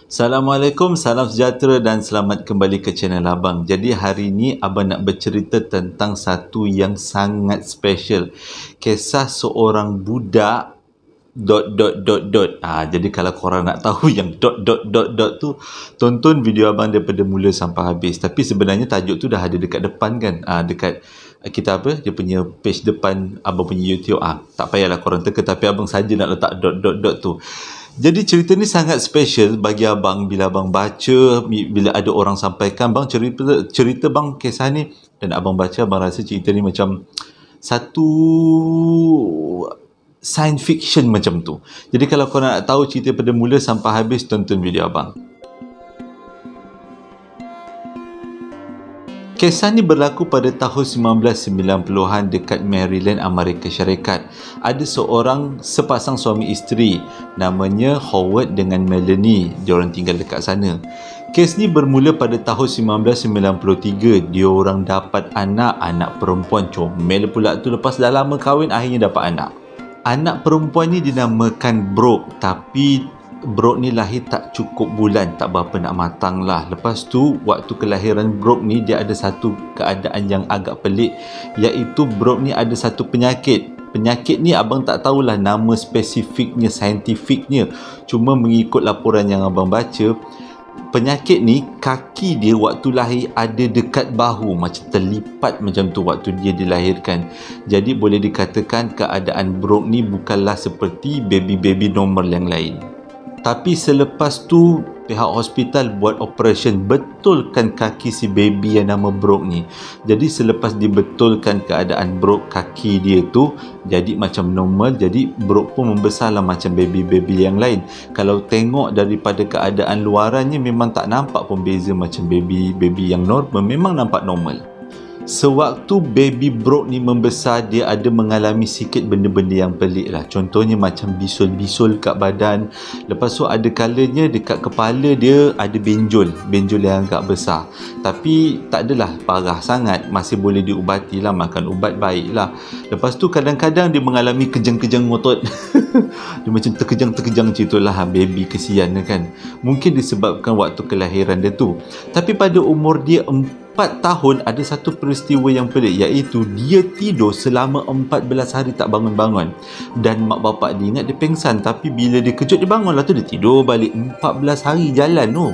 Assalamualaikum, salam sejahtera dan selamat kembali ke channel Abang. Jadi hari ini Abang nak bercerita tentang satu yang sangat special. Kisah seorang budak jadi kalau korang nak tahu yang tu, tonton video Abang daripada mula sampai habis. Tapi sebenarnya tajuk tu dah ada dekat depan kan, dekat kita apa, dia punya page depan Abang punya YouTube. Tak payahlah korang teka, tapi Abang saja nak letak tu. Jadi cerita ni sangat special bagi Abang. Bila Abang baca, bila ada orang sampaikan Abang cerita Bang kisah ni, dan Abang baca, Abang rasa cerita ni macam satu science fiction macam tu. Jadi kalau korang nak tahu cerita pada mula sampai habis, tonton video Abang. Kisah ni berlaku pada tahun 1990-an dekat Maryland, Amerika Syarikat. Ada sepasang suami isteri namanya Howard dengan Melanie. Diorang tinggal dekat sana. Kes ni bermula pada tahun 1993. Diorang dapat anak perempuan. Comel pula tu, lepas dah lama kahwin akhirnya dapat anak. Anak perempuan ni dinamakan Brooke, tapi Brooke ni lahir tak cukup bulan, tak berapa nak matang lah. Lepas tu, waktu kelahiran Brooke ni, dia ada satu keadaan yang agak pelik, iaitu Brooke ni ada satu penyakit. Penyakit ni Abang tak tahulah nama spesifiknya, saintifiknya. Cuma mengikut laporan yang Abang baca, penyakit ni kaki dia waktu lahir ada dekat bahu, macam terlipat macam tu waktu dia dilahirkan. Jadi boleh dikatakan keadaan Brooke ni bukanlah seperti baby-baby normal yang lain. Tapi selepas tu pihak hospital buat operation betulkan kaki si baby yang nama Brooke ni. Jadi selepas dibetulkan keadaan Brooke, kaki dia tu jadi macam normal. Jadi Brooke pun membesarlah macam baby-baby yang lain. Kalau tengok daripada keadaan luarannya, memang tak nampak pun beza macam baby-baby yang normal. Memang nampak normal. Sewaktu baby Brooke ni membesar, dia ada mengalami sikit benda-benda yang pelik lah. Contohnya macam bisul-bisul kat badan. Lepas tu ada kalanya dekat kepala dia ada benjol yang agak besar. Tapi tak adalah parah sangat, masih boleh diubati lah, makan ubat baik lah. Lepas tu kadang-kadang dia mengalami kejang-kejang ngotot. Dia macam terkejang-terkejang macam itulah, baby kesian kan. Mungkin disebabkan waktu kelahiran dia tu. Tapi pada umur dia 4 tahun ada satu peristiwa yang pelik, iaitu dia tidur selama 14 hari tak bangun-bangun. Dan mak bapak dia ingat dia pengsan, tapi bila dia kejut dia bangun lah tu, dia tidur balik. 14 hari jalan tu.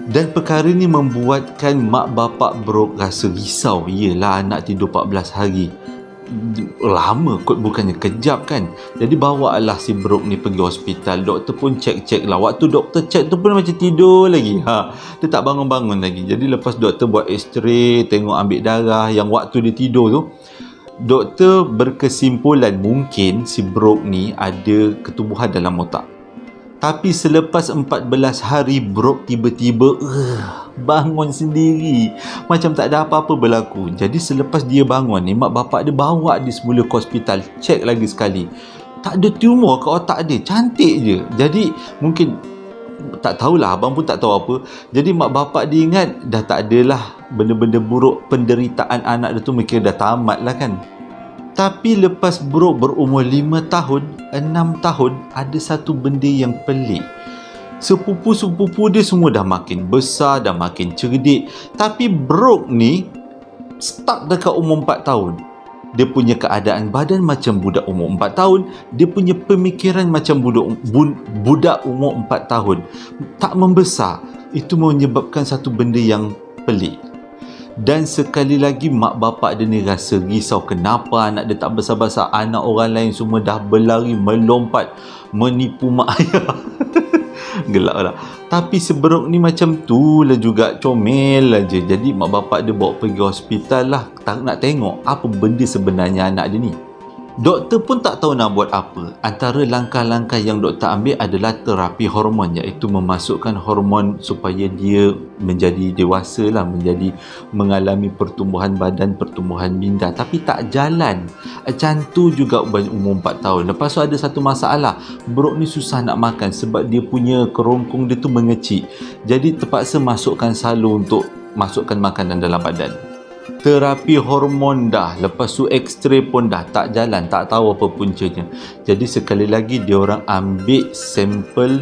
Dan perkara ni membuatkan mak bapak Brooke rasa risau. Yelah, anak tidur 14 hari, lama kot, bukannya kejap kan. Jadi bawa lah si Brooke ni pergi hospital. Doktor pun cek lah. Waktu doktor cek tu pun macam tidur lagi. Dia tak bangun-bangun lagi. Jadi lepas doktor buat x-ray, tengok ambil darah, yang waktu dia tidur tu, doktor berkesimpulan mungkin si Brooke ni ada ketubuhan dalam otak. Tapi selepas 14 hari, Brooke tiba-tiba bangun sendiri, macam tak ada apa-apa berlaku. Jadi selepas dia bangun ni, mak bapak dia bawa dia semula ke hospital, cek lagi sekali. Tak ada tumor ke otak dia, cantik je. Jadi mungkin tak tahulah, Abang pun tak tahu apa. Jadi mak bapak dia ingat dah tak adalah benda-benda buruk, penderitaan anak dia tu mungkin dah tamat lah kan. Tapi lepas Brooke berumur 5 tahun, 6 tahun, ada satu benda yang pelik. Sepupu-sepupu dia semua dah makin besar, dah makin cerdik. Tapi Brooke ni stuck dekat umur 4 tahun. Dia punya keadaan badan macam budak umur 4 tahun. Dia punya pemikiran macam budak umur 4 tahun. Tak membesar. Itu menyebabkan satu benda yang pelik. Dan sekali lagi mak bapak dia ni rasa risau. Kenapa anak dia tak besar-besar? Anak orang lain semua dah berlari, melompat, menipu mak ayah. Gelak lah. Tapi si Brooke ni macam tu lah juga, comel aja. Jadi mak bapak dia bawa pergi hospital lah, nak tengok apa benda sebenarnya anak dia ni. Doktor pun tak tahu nak buat apa. Antara langkah-langkah yang doktor ambil adalah terapi hormon, iaitu memasukkan hormon supaya dia menjadi dewasa lah, mengalami pertumbuhan badan, pertumbuhan minda. Tapi tak jalan. Macam tu juga umur 4 tahun. Lepas tu ada satu masalah. Brooke ni susah nak makan sebab dia punya kerongkong dia tu mengecil. Jadi terpaksa masukkan salur untuk masukkan makanan dalam badan. Terapi hormon dah, lepas tu x-ray pun dah tak jalan, tak tahu apa puncanya. Jadi sekali lagi diorang ambil sampel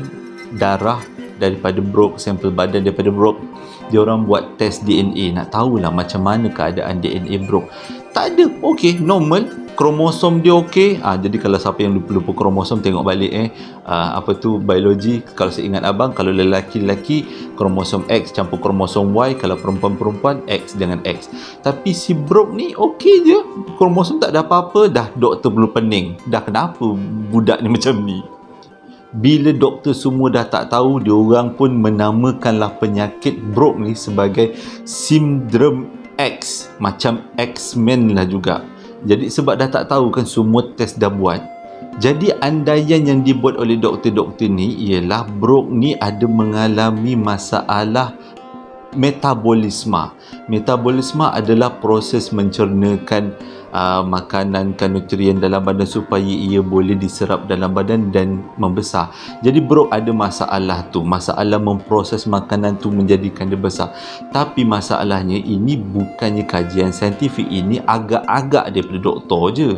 darah daripada Brooke, sampel badan daripada Brooke. Diorang buat test DNA, nak tahulah macam mana keadaan DNA Brooke. Tak ada, okey, normal. Kromosom dia okey. Jadi kalau siapa yang lupa-lupa kromosom, tengok balik apa tu, biologi. Kalau saya ingat abang, kalau lelaki-lelaki kromosom X campur kromosom Y, kalau perempuan-perempuan X dengan X. Tapi si Brooke ni okey je, kromosom tak ada apa-apa. Dah doktor perlu pening, dah kenapa budak ni macam ni. Bila doktor semua dah tak tahu, diorang pun menamakanlah penyakit Brooke ni sebagai sindrom X, macam X-Men lah juga. Jadi sebab dah tak tahu kan, semua test dah buat. Jadi andaian yang dibuat oleh doktor-doktor ni ialah Brooke ni ada mengalami masalah metabolisme. Metabolisme adalah proses mencernakan makanan, nutrien dalam badan supaya ia boleh diserap dalam badan dan membesar. Jadi Brooke ada masalah tu, masalah memproses makanan tu menjadikan dia besar. Tapi masalahnya ini bukannya kajian saintifik, ini agak-agak daripada doktor je.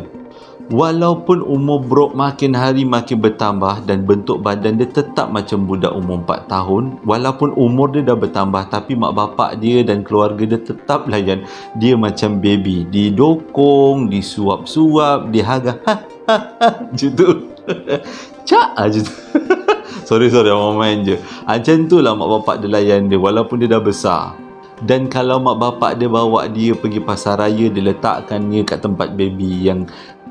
Walaupun umur Brooke makin hari makin bertambah dan bentuk badan dia tetap macam budak umur 4 tahun, walaupun umur dia dah bertambah, tapi mak bapak dia dan keluarga dia tetap layan dia macam baby. Didokong, disuap-suap, dihaga macam tu. Cak je tu. Sorry, orang main je. Macam tu lah mak bapak dia layan dia walaupun dia dah besar. Dan kalau mak bapak dia bawa dia pergi pasar raya, dia letakkannya kat tempat baby, yang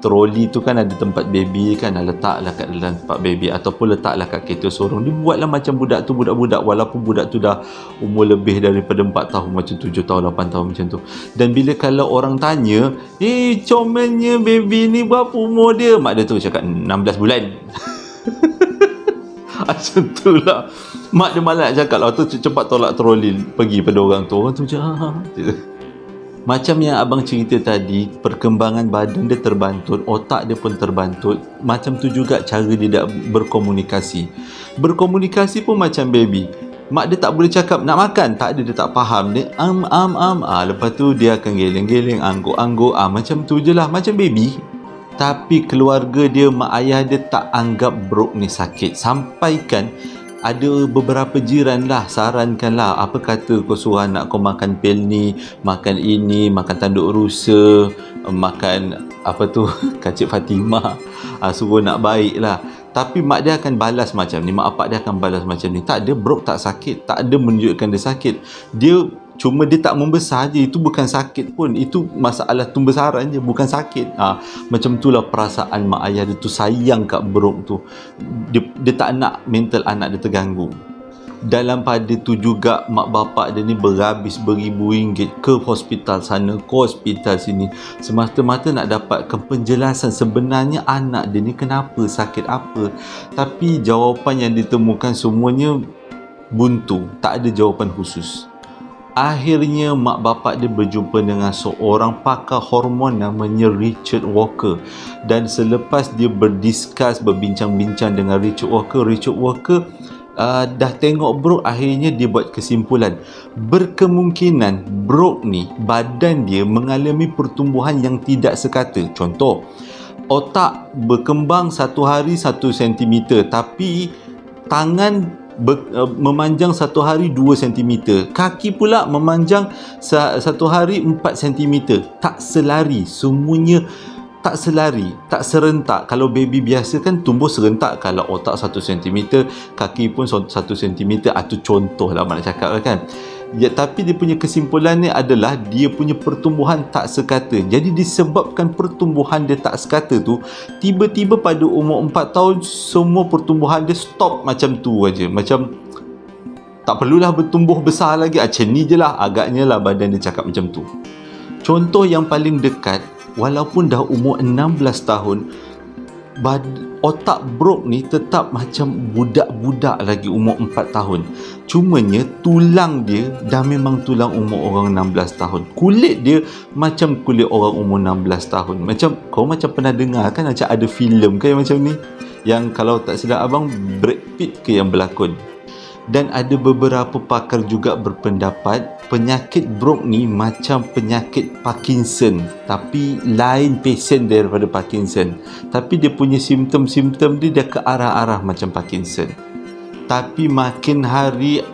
troli tu kan ada tempat baby kan, letaklah kat dalam tempat baby, ataupun letaklah kat kereta sorong. Dia buatlah macam budak tu budak-budak, walaupun budak tu dah umur lebih daripada 4 tahun, macam 7 tahun 8 tahun macam tu. Dan bila kalau orang tanya, comelnya baby ni berapa umur dia, mak dia tu cakap 16 bulan. Macam tu lah. Mak dia malah nak cakap lah tu, cepat tolak troli pergi pada orang tu. Orang tu macam macam yang abang cerita tadi, perkembangan badan dia terbantut, otak dia pun terbantut. Macam tu juga cara dia nak berkomunikasi. Berkomunikasi pun macam baby. Mak dia tak boleh cakap nak makan, tak ada, dia tak faham. Dia lepas tu dia akan geleng-geleng, angguk-angguk, macam tu je lah, macam baby. Tapi keluarga dia, mak ayah dia tak anggap Brooke ni sakit. Sampaikan ada beberapa jiran lah sarankan lah, apa kata kau suruh anak kau makan pil ni, makan ini, makan tanduk rusa, makan apa tu kacip Fatimah, suruh nak baik lah. Tapi mak dia akan balas macam ni, mak bapak dia akan balas macam ni. Tak ada, Brooke tak sakit, tak ada menunjukkan dia sakit. Cuma dia tak membesar je, itu bukan sakit pun, itu masalah pembesaran je, bukan sakit. Macam itulah perasaan mak ayah dia tu, sayang kat Brooke tu. Dia tak nak mental anak dia terganggu. Dalam pada tu juga mak bapak dia ni berhabis beribu ringgit ke hospital sana, ke hospital sini, semata-mata nak dapatkan penjelasan sebenarnya anak dia ni kenapa, sakit apa. Tapi jawapan yang ditemukan semuanya buntu, tak ada jawapan khusus. Akhirnya mak bapak dia berjumpa dengan seorang pakar hormon namanya Richard Walker. Dan selepas dia berbincang-bincang dengan Richard Walker dah tengok Brooke, akhirnya dia buat kesimpulan berkemungkinan Brooke ni badan dia mengalami pertumbuhan yang tidak sekata. Contoh, otak berkembang satu hari 1 cm, tapi tangan memanjang satu hari 2 cm, kaki pula memanjang satu hari 4 cm. Tak selari, semuanya tak selari, tak serentak. Kalau baby biasa kan tumbuh serentak, kalau otak 1 cm, kaki pun 1 cm. Itu contoh lah nak cakap kan. Ya, tapi dia punya kesimpulan ni adalah dia punya pertumbuhan tak sekata. Jadi disebabkan pertumbuhan dia tak sekata tu, tiba-tiba pada umur 4 tahun semua pertumbuhan dia stop macam tu aja. Macam tak perlulah bertumbuh besar lagi. Macam ni je lah agaknya lah badan dia cakap macam tu. Contoh yang paling dekat, walaupun dah umur 16 tahun, otak Brooke ni tetap macam budak-budak lagi, umur 4 tahun. Cumanya tulang dia dah memang tulang umur orang 16 tahun. Kulit dia macam kulit orang umur 16 tahun. Kau macam pernah dengar kan, macam ada filem kan yang macam ni, yang kalau tak silap abang, Brad Pitt ke yang berlakon. Dan ada beberapa pakar juga berpendapat penyakit Brooke ni macam penyakit Parkinson, tapi lain pesen daripada Parkinson. Tapi dia punya simptom-simptom dia ke arah-arah macam Parkinson. Tapi makin hari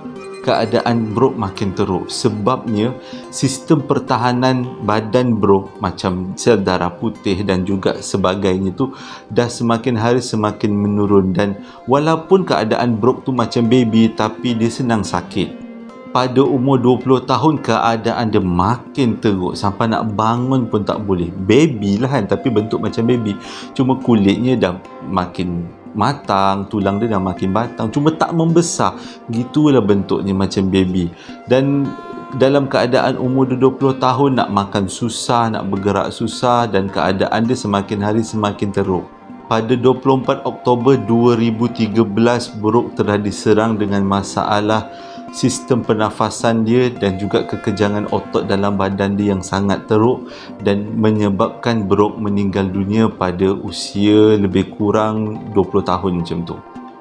keadaan Brooke makin teruk. Sebabnya sistem pertahanan badan Brooke macam sel darah putih dan juga sebagainya tu dah semakin hari semakin menurun. Dan walaupun keadaan Brooke tu macam baby, tapi dia senang sakit. Pada umur 20 tahun keadaan dia makin teruk sampai nak bangun pun tak boleh. Baby lah kan, tapi bentuk macam baby. Cuma kulitnya dah makin matang, tulang dia dah makin batang, cuma tak membesar. Gitulah bentuknya macam baby. Dan dalam keadaan umur 20 tahun nak makan susah, nak bergerak susah, dan keadaan dia semakin hari semakin teruk. Pada 24 Oktober 2013, Brooke telah diserang dengan masalah sistem pernafasan dia dan juga kekejangan otot dalam badan dia yang sangat teruk, dan menyebabkan Brooke meninggal dunia pada usia lebih kurang 20 tahun macam tu.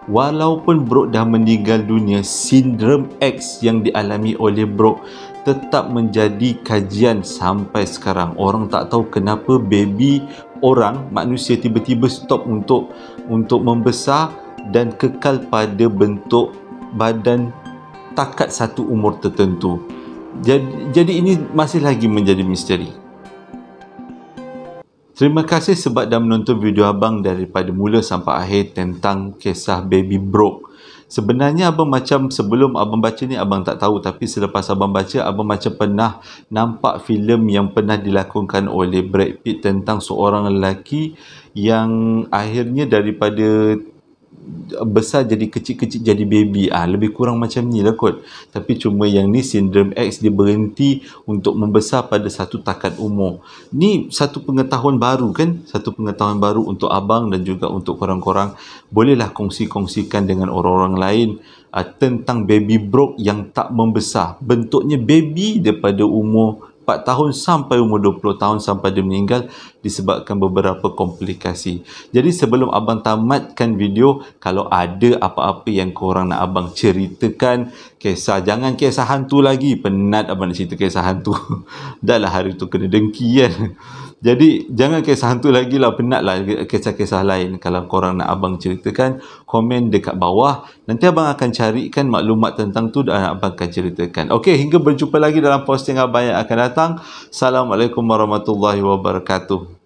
Walaupun Brooke dah meninggal dunia, sindrom X yang dialami oleh Brooke tetap menjadi kajian sampai sekarang. Orang tak tahu kenapa baby orang, manusia, tiba-tiba stop untuk membesar dan kekal pada bentuk badan takat satu umur tertentu. Jadi ini masih lagi menjadi misteri. Terima kasih sebab dah menonton video abang daripada mula sampai akhir tentang kisah baby Brooke. Sebenarnya abang macam sebelum abang baca ni abang tak tahu, tapi selepas abang baca, abang macam pernah nampak filem yang pernah dilakonkan oleh Brad Pitt tentang seorang lelaki yang akhirnya daripada besar jadi kecil-kecil jadi baby. Lebih kurang macam ni lah kot. Tapi cuma yang ni sindrom X, dia berhenti untuk membesar pada satu takat umur. Ni satu pengetahuan baru kan? Satu pengetahuan baru untuk abang dan juga untuk korang-korang. Bolehlah kongsi-kongsikan dengan orang-orang lain tentang baby Brooke yang tak membesar. Bentuknya baby daripada umur 4 tahun sampai umur 20 tahun sampai dia meninggal disebabkan beberapa komplikasi. Jadi sebelum abang tamatkan video, kalau ada apa-apa yang korang nak abang ceritakan, jangan kisah hantu lagi. Penat abang nak cerita kisah hantu. Dah lah hari tu kena dengki kan. Jadi jangan kisah hantu lagi lah, penat lah kisah-kisah lain. Kalau korang nak abang ceritakan, komen dekat bawah. Nanti abang akan carikan maklumat tentang tu dan abang akan ceritakan. Okey, hingga berjumpa lagi dalam posting abang yang akan datang. Assalamualaikum warahmatullahi wabarakatuh.